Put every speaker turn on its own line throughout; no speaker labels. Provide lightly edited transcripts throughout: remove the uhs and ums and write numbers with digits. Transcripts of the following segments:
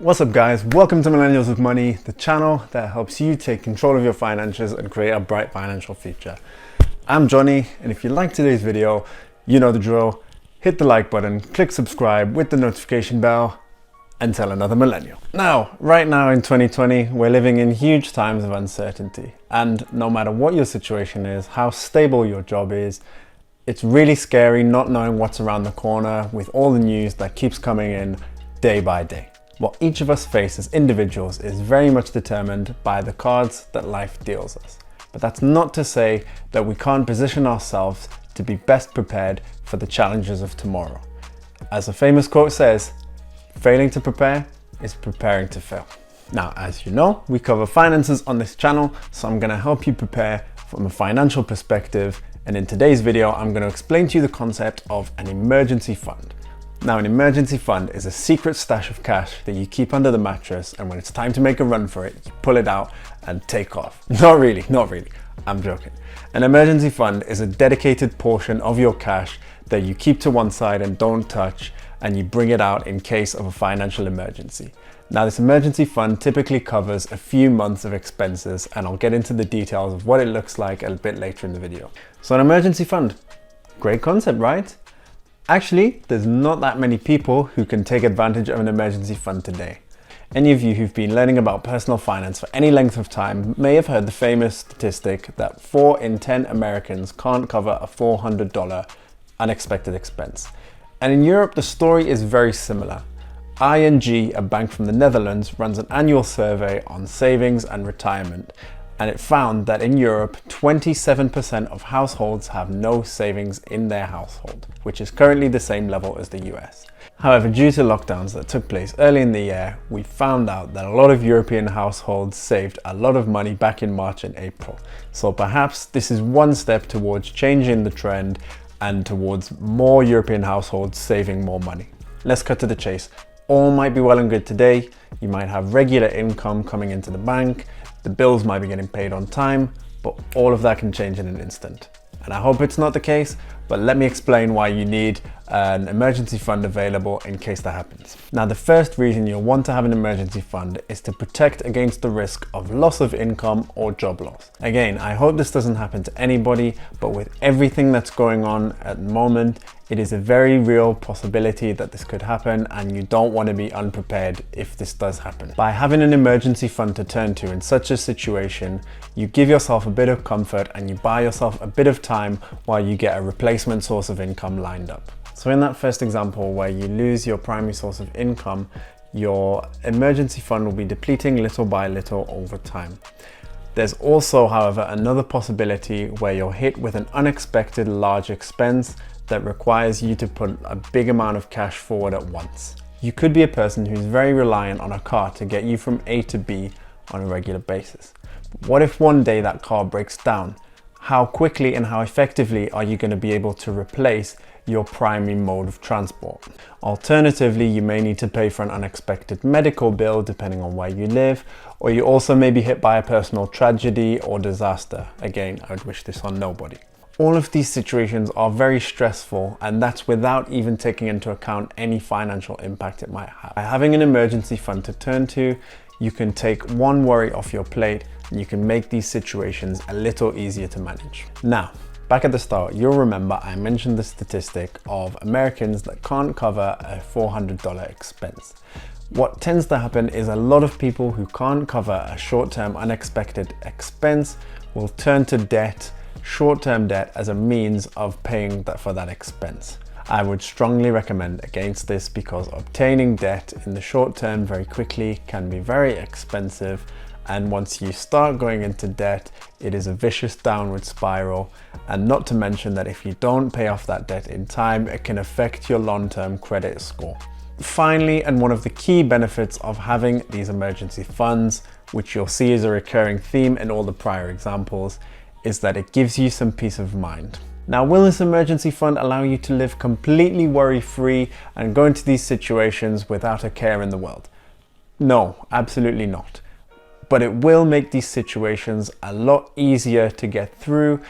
What's up guys, welcome to Millennials with Money, the channel that helps you take control of your finances and create a bright financial future. I'm Johnny, and if you like today's video, you know the drill. Hit the like button, click subscribe with the notification bell, and tell another millennial. Now, right now in 2020, we're living in huge times of uncertainty. And no matter what your situation is, how stable your job is, it's really scary not knowing what's around the corner with all the news that keeps coming in day by day. What each of us face as individuals is very much determined by the cards that life deals us. But that's not to say that we can't position ourselves to be best prepared for the challenges of tomorrow. As a famous quote says, failing to prepare is preparing to fail. Now, as you know, we cover finances on this channel, so I'm going to help you prepare from a financial perspective. And in today's video, I'm going to explain to you the concept of an emergency fund. Now, an emergency fund is a secret stash of cash that you keep under the mattress, and when it's time to make a run for it, you pull it out and take off. Not really, I'm joking. An emergency fund is a dedicated portion of your cash that you keep to one side and don't touch, and you bring it out in case of a financial emergency. Now, this emergency fund typically covers a few months of expenses, and I'll get into the details of what it looks like a bit later in the video. So an emergency fund, great concept, right? Actually, there's not that many people who can take advantage of an emergency fund today. Any of you who've been learning about personal finance for any length of time may have heard the famous statistic that 4 in 10 Americans can't cover a $400 unexpected expense. And in Europe, the story is very similar. ING, a bank from the Netherlands, runs an annual survey on savings and retirement, and it found that in Europe, 27% of households have no savings in their household, which is currently the same level as the US. However, due to lockdowns that took place early in the year, we found out that a lot of European households saved a lot of money back in March and April. So perhaps this is one step towards changing the trend and towards more European households saving more money. Let's cut to the chase. All might be well and good today. You might have regular income coming into the bank, the bills might be getting paid on time, but all of that can change in an instant. And I hope it's not the case, but let me explain why you need an emergency fund available in case that happens. Now, the first reason you'll want to have an emergency fund is to protect against the risk of loss of income or job loss. Again, I hope this doesn't happen to anybody, but with everything that's going on at the moment, it is a very real possibility that this could happen, and you don't want to be unprepared if this does happen. By having an emergency fund to turn to in such a situation, you give yourself a bit of comfort and you buy yourself a bit of time while you get a replacement source of income lined up. So in that first example where you lose your primary source of income, your emergency fund will be depleting little by little over time. There's also, however, another possibility where you're hit with an unexpected large expense that requires you to put a big amount of cash forward at once. You could be a person who's very reliant on a car to get you from A to B on a regular basis. What if one day that car breaks down? How quickly and how effectively are you going to be able to replace your primary mode of transport? Alternatively, you may need to pay for an unexpected medical bill depending on where you live, or you also may be hit by a personal tragedy or disaster. Again, I would wish this on nobody. All of these situations are very stressful, and that's without even taking into account any financial impact it might have. By having an emergency fund to turn to, you can take one worry off your plate, and you can make these situations a little easier to manage. Now, back at the start, you'll remember I mentioned the statistic of Americans that can't cover a $400 expense. What tends to happen is a lot of people who can't cover a short-term unexpected expense will turn to debt, short-term debt, as a means of paying for that expense. I would strongly recommend against this because obtaining debt in the short term very quickly can be very expensive, and once you start going into debt, it is a vicious downward spiral, and not to mention that if you don't pay off that debt in time, it can affect your long-term credit score. Finally, and one of the key benefits of having these emergency funds, which you'll see is a recurring theme in all the prior examples, is that it gives you some peace of mind. Now, will this emergency fund allow you to live completely worry-free and go into these situations without a care in the world? No, absolutely not. But it will make these situations a lot easier to get through,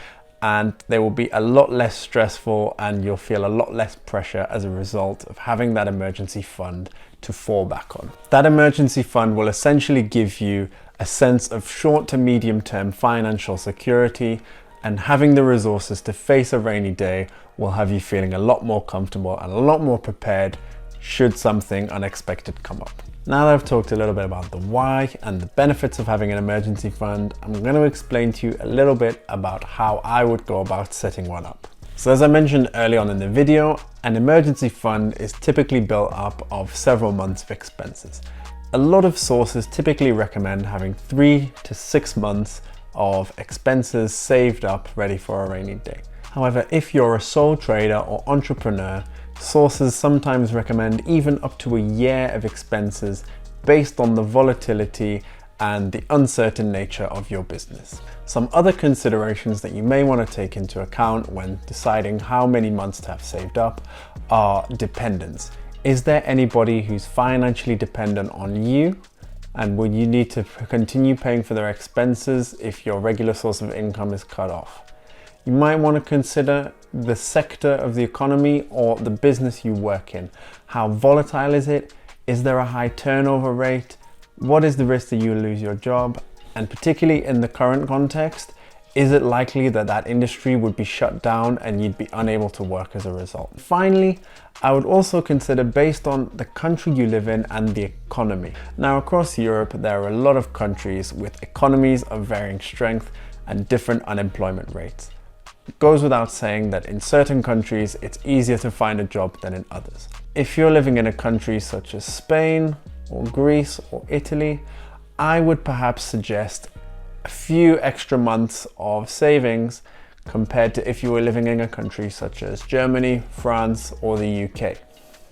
and they will be a lot less stressful, and you'll feel a lot less pressure as a result of having that emergency fund to fall back on. That emergency fund will essentially give you a sense of short to medium term financial security, and having the resources to face a rainy day will have you feeling a lot more comfortable and a lot more prepared should something unexpected come up. Now that I've talked a little bit about the why and the benefits of having an emergency fund, I'm going to explain to you a little bit about how I would go about setting one up. So as I mentioned early on in the video, an emergency fund is typically built up of several months of expenses. A lot of sources typically recommend having 3 to 6 months of expenses saved up ready for a rainy day. However, if you're a sole trader or entrepreneur, sources sometimes recommend even up to a year of expenses based on the volatility and the uncertain nature of your business. Some other considerations that you may want to take into account when deciding how many months to have saved up are dependents. Is there anybody who's financially dependent on you? And will you need to continue paying for their expenses if your regular source of income is cut off? You might want to consider the sector of the economy or the business you work in. How volatile is it? Is there a high turnover rate? What is the risk that you lose your job? And particularly in the current context, is it likely that that industry would be shut down and you'd be unable to work as a result? Finally, I would also consider based on the country you live in and the economy. Now, across Europe, there are a lot of countries with economies of varying strength and different unemployment rates. It goes without saying that in certain countries, it's easier to find a job than in others. If you're living in a country such as Spain or Greece or Italy, I would perhaps suggest a few extra months of savings compared to if you were living in a country such as Germany, France, or the UK.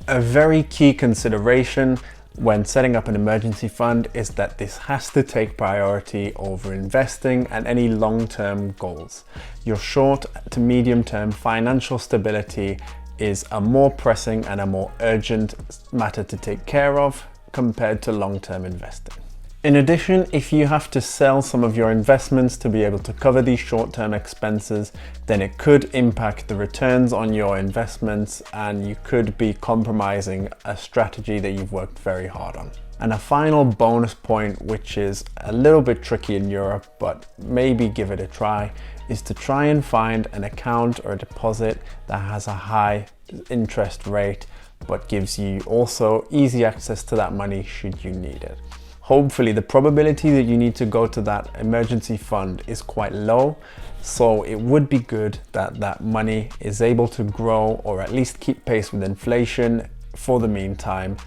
A very key consideration when setting up an emergency fund is that this has to take priority over investing and any long-term goals. Your short to medium-term financial stability is a more pressing and a more urgent matter to take care of compared to long-term investing. In addition, if you have to sell some of your investments to be able to cover these short-term expenses, then it could impact the returns on your investments and you could be compromising a strategy that you've worked very hard on. And a final bonus point, which is a little bit tricky in Europe, but maybe give it a try, is to try and find an account or a deposit that has a high interest rate, but gives you also easy access to that money should you need it. Hopefully the probability that you need to go to that emergency fund is quite low, so it would be good that that money is able to grow or at least keep pace with inflation for the meantime.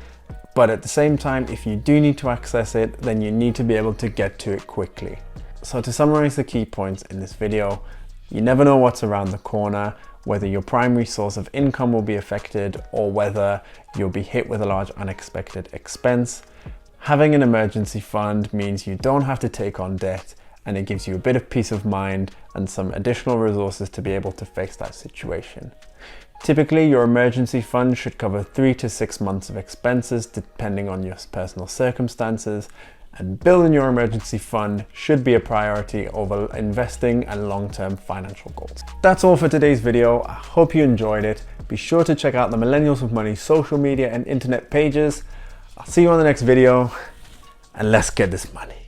But at the same time, if you do need to access it, then you need to be able to get to it quickly. So to summarize the key points in this video, you never know what's around the corner, whether your primary source of income will be affected or whether you'll be hit with a large unexpected expense. Having an emergency fund means you don't have to take on debt, and it gives you a bit of peace of mind and some additional resources to be able to face that situation. Typically, your emergency fund should cover 3 to 6 months of expenses depending on your personal circumstances, and building your emergency fund should be a priority over investing and long-term financial goals. That's all for today's video. I hope you enjoyed it. Be sure to check out the Millennials with Money social media and internet pages. I'll see you on the next video, and let's get this money.